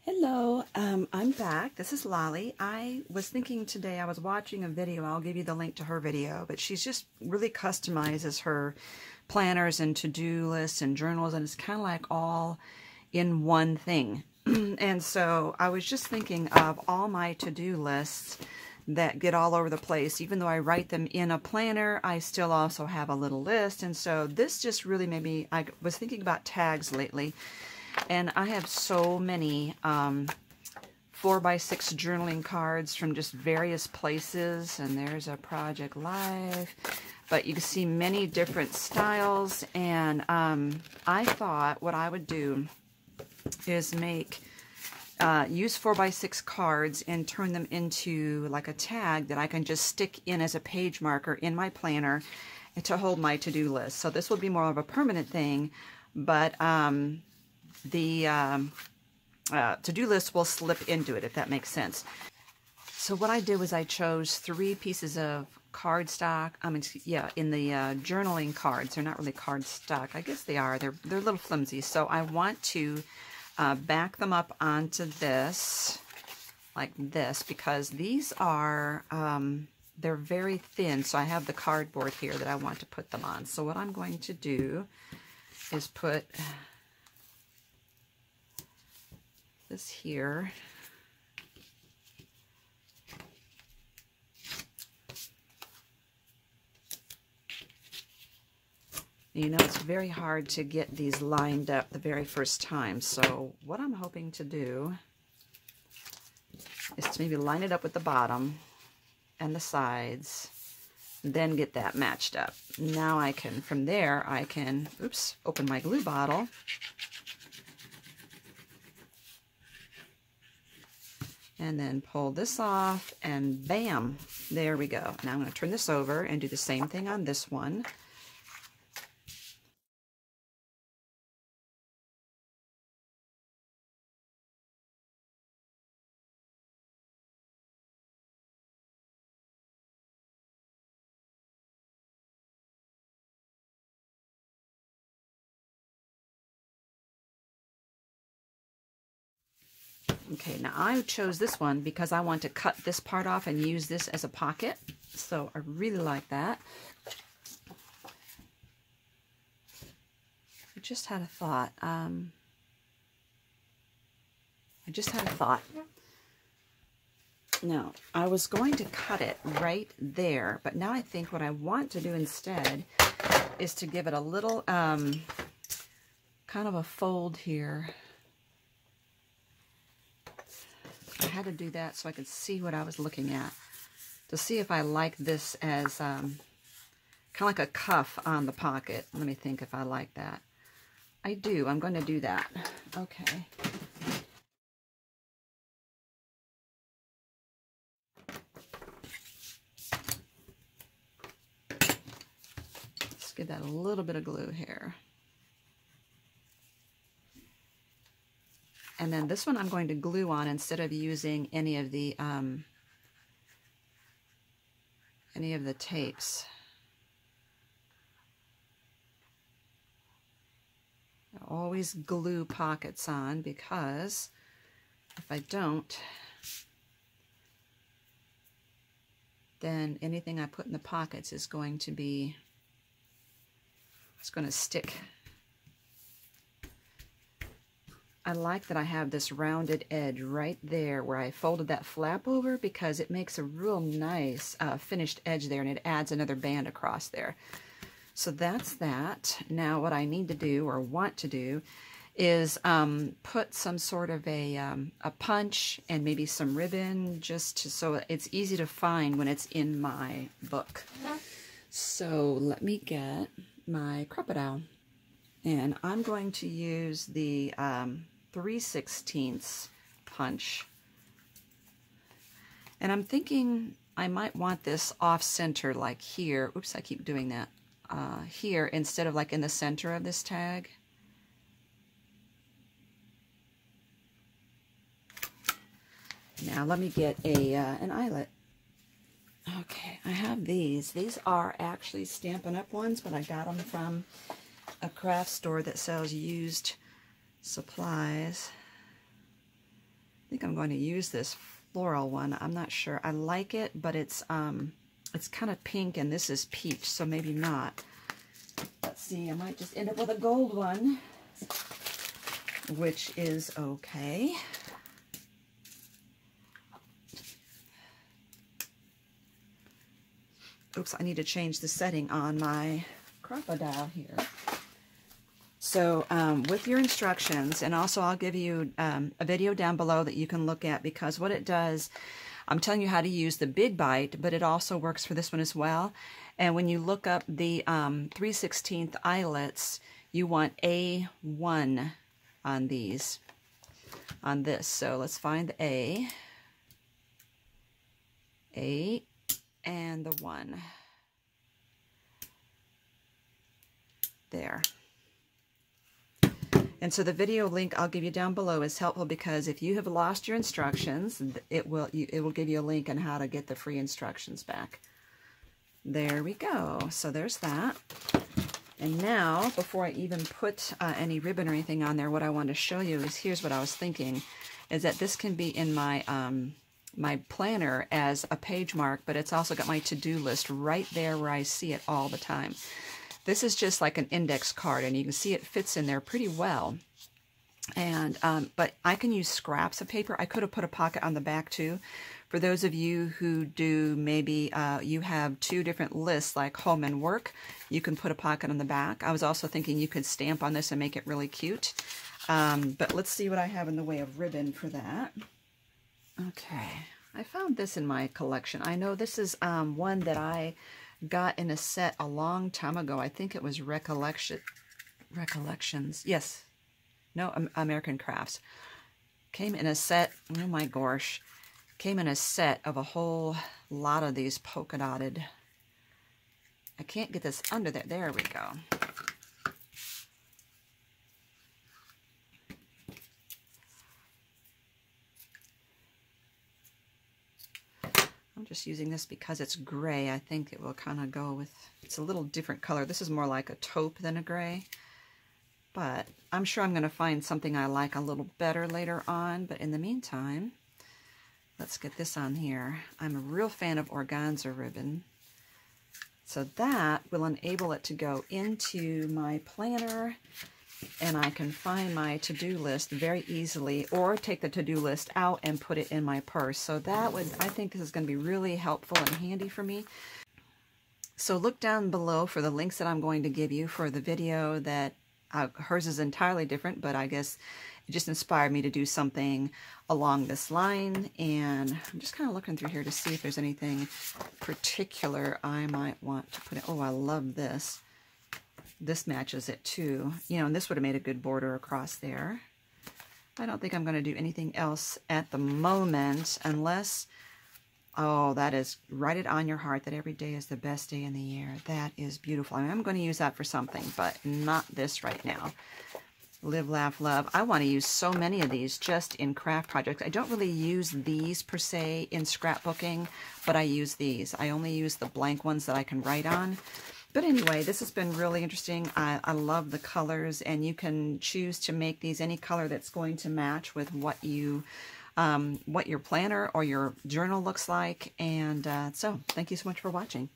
Hello, I'm back. This is Lolly. I was thinking today, I was watching a video, I'll give you the link to her video, but she's just really customizes her planners and to-do lists and journals, and it's kind of like all in one thing. And so I was just thinking of all my to-do lists that get all over the place. Even though I write them in a planner, I still also have a little list, and so this just really made me, I was thinking about tags lately. And I have so many 4x6 journaling cards from just various places. And there's a Project Life. But you can see many different styles. And I thought what I would do is make, use 4x6 cards and turn them into like a tag that I can just stick in as a page marker in my planner to hold my to-do list. So this will be more of a permanent thing. But the to-do list will slip into it, if that makes sense. So what I did was I chose 3 pieces of cardstock. In the journaling cards. They're not really cardstock. I guess they are. They're a little flimsy. So I want to back them up onto this, like this, because these are, they're very thin. So I have the cardboard here that I want to put them on. So what I'm going to do is put this here. You know, it's very hard to get these lined up the very first time. So what I'm hoping to do is to maybe line it up with the bottom and the sides, then get that matched up. Now I can, from there, I can, open my glue bottle. And then pull this off, and bam, there we go. Now I'm going to turn this over and do the same thing on this one. Okay, now I chose this one because I want to cut this part off and use this as a pocket. So I really like that. I just had a thought. Now, I was going to cut it right there, but now I think what I want to do instead is to give it a little kind of a fold here. I had to do that so I could see what I was looking at, to see if I like this as kind of like a cuff on the pocket. Let me think if I like that. I do. I'm going to do that. Okay. Let's give that a little bit of glue here. And then this one I'm going to glue on instead of using any of the tapes. I always glue pockets on, because if I don't, then anything I put in the pockets is going to be, it's going to stick. I like that I have this rounded edge right there where I folded that flap over, because it makes a real nice finished edge there, and it adds another band across there. So that's that. Now what I need to do, or want to do, is put some sort of a punch and maybe some ribbon, just so it's easy to find when it's in my book. So let me get my Crop-A-Dile, and I'm going to use the 3/16 punch, and I'm thinking I might want this off center, like here. Oops, I keep doing that. Here instead of like in the center of this tag. Now let me get an eyelet. Okay, I have these. These are actually Stampin' Up! Ones, but I got them from a craft store that sells used supplies. think I'm going to use this floral one. I'm not sure. I like it, but it's kind of pink and this is peach, so maybe not. Let's see, I might just end up with a gold one, which is okay. Oops, I need to change the setting on my Crop-A-Dile here. So with your instructions, and also I'll give you a video down below that you can look at, because what it does, I'm telling you how to use the big bite, but it also works for this one as well. And when you look up the 3/16 eyelets, you want A1 on these, on this. So let's find the A, and the 1. There. And so the video link I'll give you down below is helpful, because if you have lost your instructions, it will give you a link on how to get the free instructions back. There we go. So there's that. And now, before I even put any ribbon or anything on there, what I want to show you is, here's what I was thinking, is that this can be in my my planner as a page mark, but it's also got my to-do list right there where I see it all the time. This is just like an index card, and you can see it fits in there pretty well. And but I can use scraps of paper. I could have put a pocket on the back too. For those of you who do, maybe you have 2 different lists, like home and work, you can put a pocket on the back. I was also thinking you could stamp on this and make it really cute. But let's see what I have in the way of ribbon for that. Okay, I found this in my collection. I know this is one that I got in a set a long time ago. I think it was Recollections. Yes. No, American Crafts. Came in a set, oh my gosh, came in a set of a whole lot of these polka dotted. I can't get this under there. There we go. I'm just using this because it's gray. I think it will kind of go with, it's a little different color. This is more like a taupe than a gray. But I'm sure I'm going to find something I like a little better later on. But in the meantime, let's get this on here. I'm a real fan of organza ribbon. So that will enable it to go into my planner, and I can find my to-do list very easily, or take the to-do list out and put it in my purse. So that would, I think this is going to be really helpful and handy for me. So look down below for the links that I'm going to give you for the video that hers is entirely different, but I guess it just inspired me to do something along this line. And I'm just kind of looking through here to see if there's anything particular I might want to put in. Oh, I love this. This matches it too. You know, and this would have made a good border across there. I don't think I'm going to do anything else at the moment, unless, oh, that is write it on your heart that every day is the best day in the year. That is beautiful. I mean, I'm going to use that for something, but not this right now. Live, laugh, love. I want to use so many of these just in craft projects. I don't really use these per se in scrapbooking, but I use these. I only use the blank ones that I can write on. But anyway, this has been really interesting. I love the colors, and you can choose to make these any color that's going to match with what you what your planner or your journal looks like. And so thank you so much for watching.